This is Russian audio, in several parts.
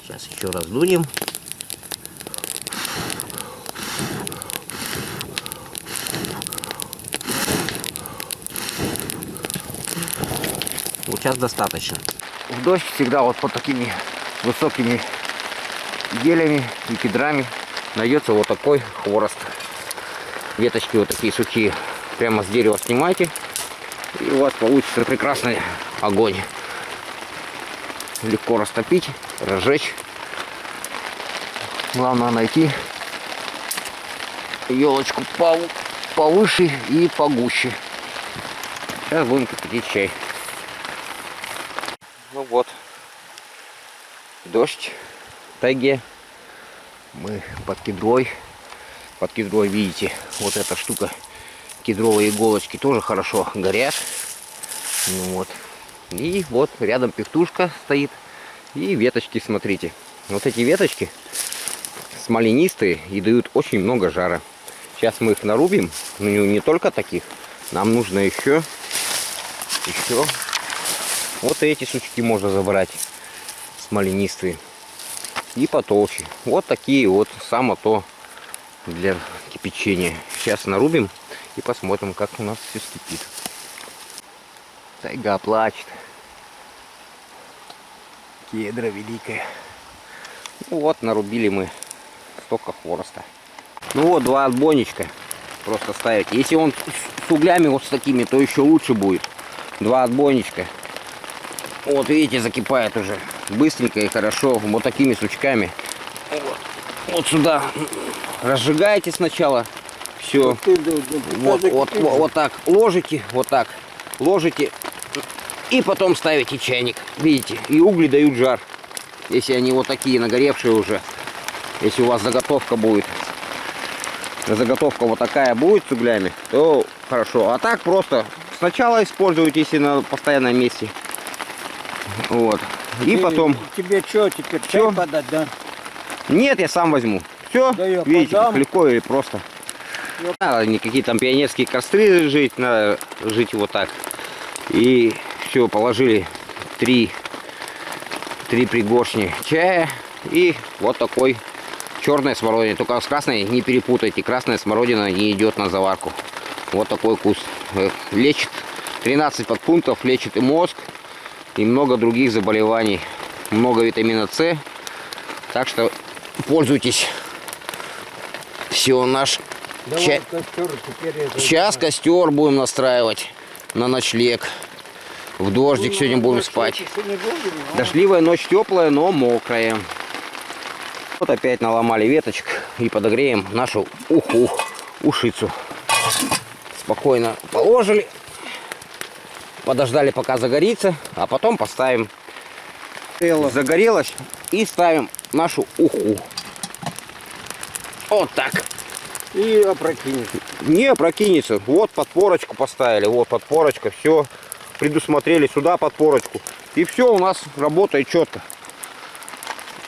Сейчас еще раздунем. Вот сейчас достаточно. В дождь всегда вот под такими высокими елями и кедрами найдется вот такой хворост. Веточки вот такие сухие. Прямо с дерева снимайте, и у вас получится прекрасный огонь. Легко растопить, разжечь. Главное найти елочку повыше и погуще. Сейчас будем кипятить чай. Ну вот, дождь в тайге. Мы под кедрой. Под кедрой, видите, вот эта штука, кедровые иголочки тоже хорошо горят. Ну вот. И вот рядом пихтушка стоит. И веточки, смотрите. Вот эти веточки смоленистые и дают очень много жара. Сейчас мы их нарубим. Ну не только таких. Нам нужно еще. Вот эти сучки можно забрать. Смоленистые. И потолще. Вот такие вот само то для кипячения. Сейчас нарубим и посмотрим, как у нас все скипит. Тайга плачет. Кедра великая. Ну вот, нарубили мы столько хвороста. Ну вот, 2 отбойничка просто ставить. Если он с углями вот с такими, то еще лучше будет. 2 отбойничка. Вот видите, закипает уже быстренько и хорошо. Вот такими сучками. Вот сюда разжигаете сначала. Все. Вот так ложите. Вот так ложите. И потом ставите чайник. Видите? И угли дают жар. Если они вот такие нагоревшие уже. Если у вас заготовка будет. Заготовка вот такая будет с углями, то хорошо. А так просто сначала используйте, если на постоянном месте. Вот. И потом. Тебе что, теперь чай подать, да? Нет, я сам возьму. Все, да видите, как легко и просто. Не надо никакие там пионерские костры жить, надо жить вот так. И все, положили 3 пригоршни чая и вот такой черной смородины. Только с красной не перепутайте, красная смородина не идет на заварку. Вот такой вкус. Лечит 13 подпунктов, лечит и мозг, и много других заболеваний. Много витамина С. Так что пользуйтесь. Все, наш чай. Сейчас костер будем настраивать на ночлег. В дождик сегодня будем спать. Дождливая ночь, теплая, но мокрая. Вот опять наломали веточек и подогреем нашу ушицу. Спокойно положили. Подождали, пока загорится, а потом поставим. Загорелось, и ставим нашу уху. Вот так. И опрокинется. Не опрокинется. Вот подпорочку поставили. Вот подпорочка. Все. Предусмотрели сюда подпорочку. И все у нас работает четко.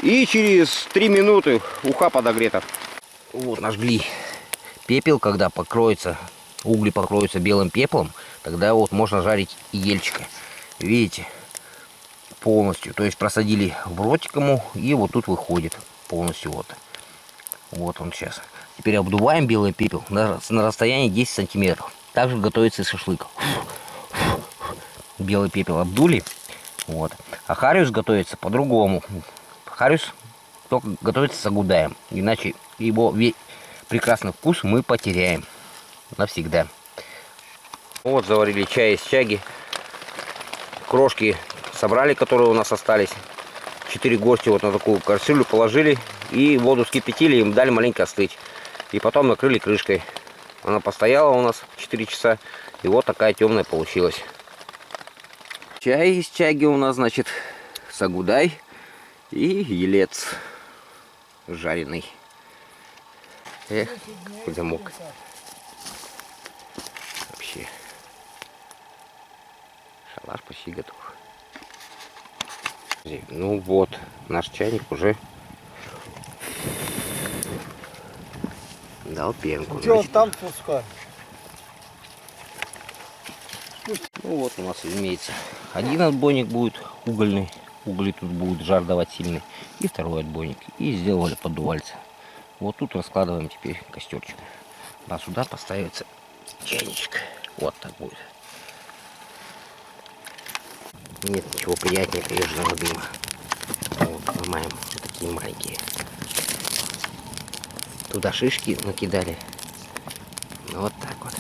И через 3 минуты уха подогрета. Вот нажгли пепел, когда покроется, угли покроются белым пеплом, тогда вот можно жарить ельчика. Видите? Полностью. То есть просадили в ротик ему, и вот тут выходит полностью вот. Вот он сейчас. Теперь обдуваем белый пепел на расстоянии 10 сантиметров. Также готовится и шашлык. Белый пепел обдули. Вот. А хариус готовится по-другому. Хариус только готовится с агудаем. Иначе его прекрасный вкус мы потеряем навсегда. Вот заварили чай из чаги. Крошки собрали, которые у нас остались. 4 горсти вот на такую кастрюлю положили. И воду вскипятили, им дали маленько остыть. И потом накрыли крышкой. Она постояла у нас 4 часа. И вот такая темная получилась. Чай из чаги у нас, значит, сагудай и елец жареный. Эх, замок. Вообще. Шалаш почти готов. Ну вот, наш чайник уже дал пенку. Что там пускай? Ну вот у нас имеется один отбойник будет угольный, угли тут будут жар давать сильный. И второй отбойник. И сделали поддувальце. Вот тут раскладываем теперь костерчик. А сюда поставится чайничек. Вот так будет. Нет ничего приятнее прежнего дыма. Вот, снимаем такие маленькие. Туда шишки накидали. Вот так вот.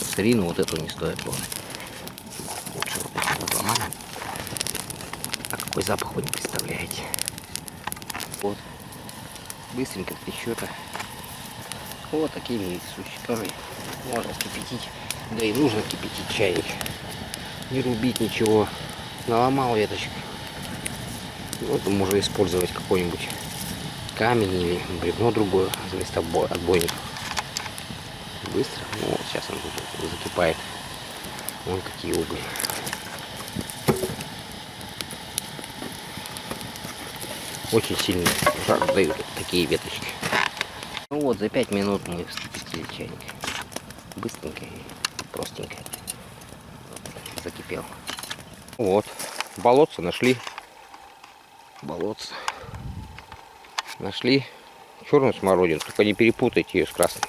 Старину вот эту не стоит трогать. Лучше вот это вот ломаем. А какой запах вы не представляете. Вот. Быстренько в счета. Вот такими существами можно кипятить. Да и нужно кипятить чайник. Не рубить ничего. Наломал веточек. Вот можно использовать какой-нибудь камень или бревно другое вместо отбойников. Быстро. Ну, вот сейчас он закипает. Вон какие угли. Очень сильный жар дают такие веточки. Ну вот, за 5 минут мы вскипятили чайник. Быстренько и простенько. Закипел. Вот. Болотце нашли. Болотце. Нашли черную смородину. Только не перепутайте ее с красной.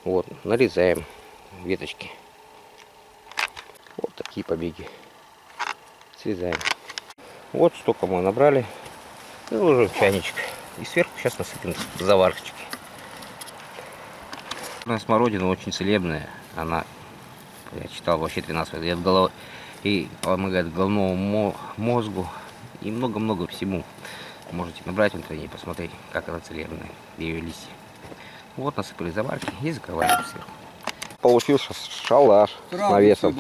Вот. Нарезаем веточки. Вот такие побеги. Срезаем. Вот столько мы набрали. И ложим в чайничек. И сверху сейчас насыпем заварочки. Смородина очень целебная. Она, я читал, вообще 12 лет головы. И помогает головному мозгу. И много-много всему. Можете набрать в интернете и посмотреть, как она целебная. Ее листья. Вот насыпали заварки и закрываем сверху. Получился шалаш с навесом.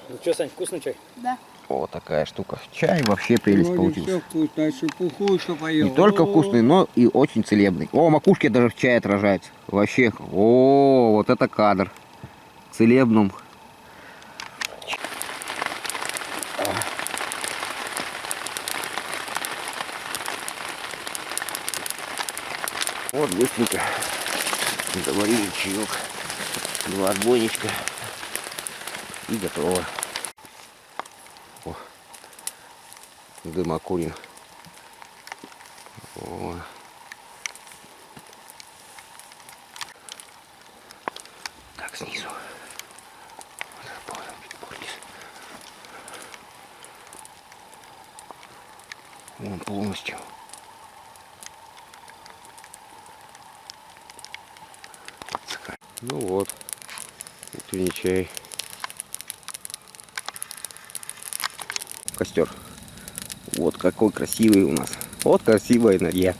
Ну что, Сань, вкусный чай? Да. Вот такая штука. Чай вообще прелесть получился. Все вкусно, а шелпуху еще поел. Не только вкусный, но и очень целебный. О, макушки даже в чае отражаются. Вообще, о, вот это кадр. Целебным. Вот быстренько заварили чаек. 2 отбойничка. И готово. О, дымокурин. О. Так, снизу. Вон полностью. Ну вот. Утренний чай. Костер. Вот какой красивый у нас. Вот красивая норья.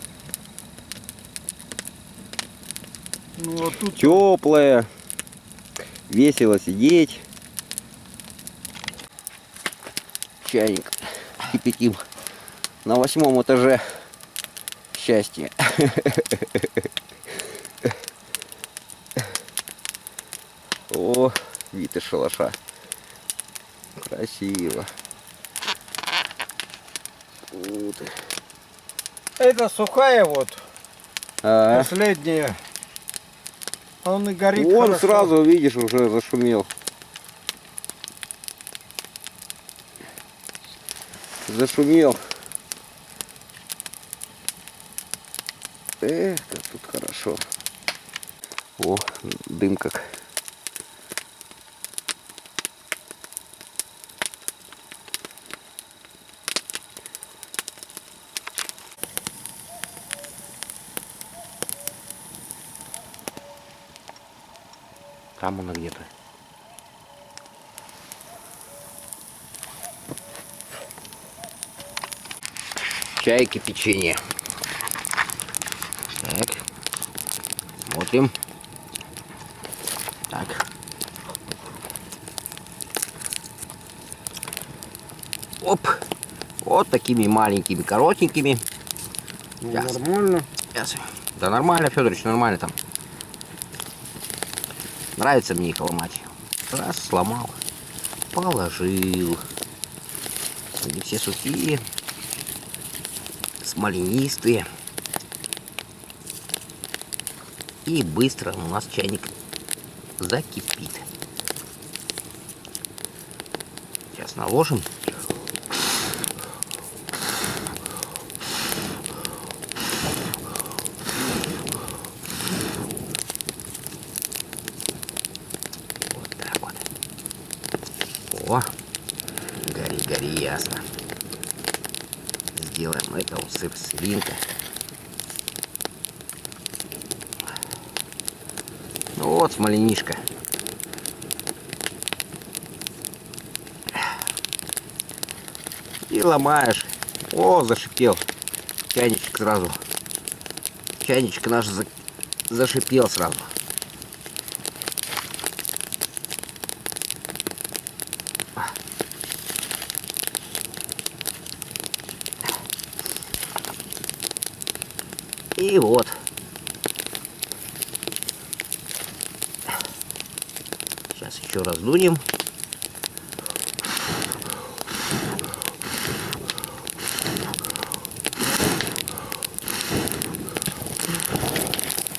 Ну, а тут Теплая. Весело сидеть. Чайник кипятим. На 8-м этаже. Счастье. О, вид из шалаша. Красиво. Вот. это сухая вот, А, последняя. А он и горит он хорошо. сразу, видишь, уже зашумел. Зашумел. Эх, как тут хорошо. О, дым как. Там она где-то. Чай, кипячение. Так. Смотрим. Так. Оп. Вот такими маленькими, коротенькими. Ну, Сейчас. нормально. Сейчас. Да нормально, Федорович, нормально там. Нравится мне их ломать. Раз, сломал. Положил. Они все сухие. Смоленистые. И быстро у нас чайник закипит. Сейчас наложим. делаем. Это вот свинка. Ну вот смоленишка. И ломаешь. О, зашипел. Чайничек сразу. Чайничек наш зашипел сразу. И вот. Сейчас еще раздунем.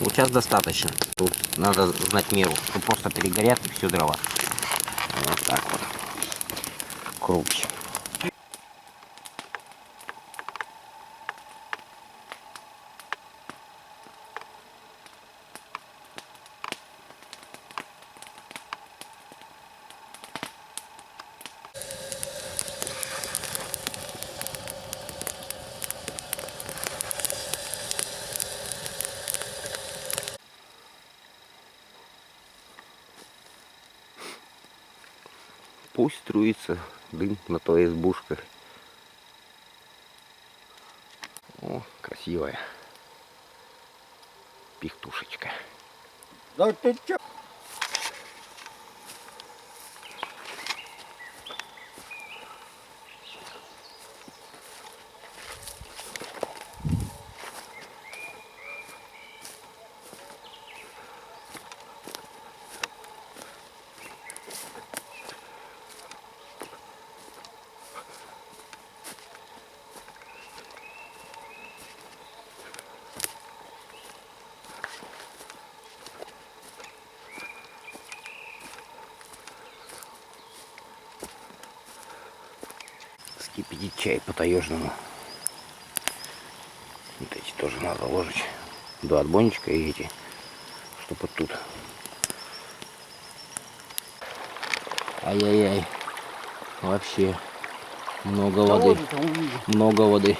Вот сейчас достаточно. Тут надо знать меру, что просто перегорят и все дрова. Вот так вот. Крупче. Пусть струится дым на твоей избушке. О, красивая пихтушечка. Да ты чё? Кипятить чай по-таежному. Вот эти тоже надо ложить. Два отбойничка и эти, чтобы тут. Ай-яй-яй. Вообще много воды. Много воды.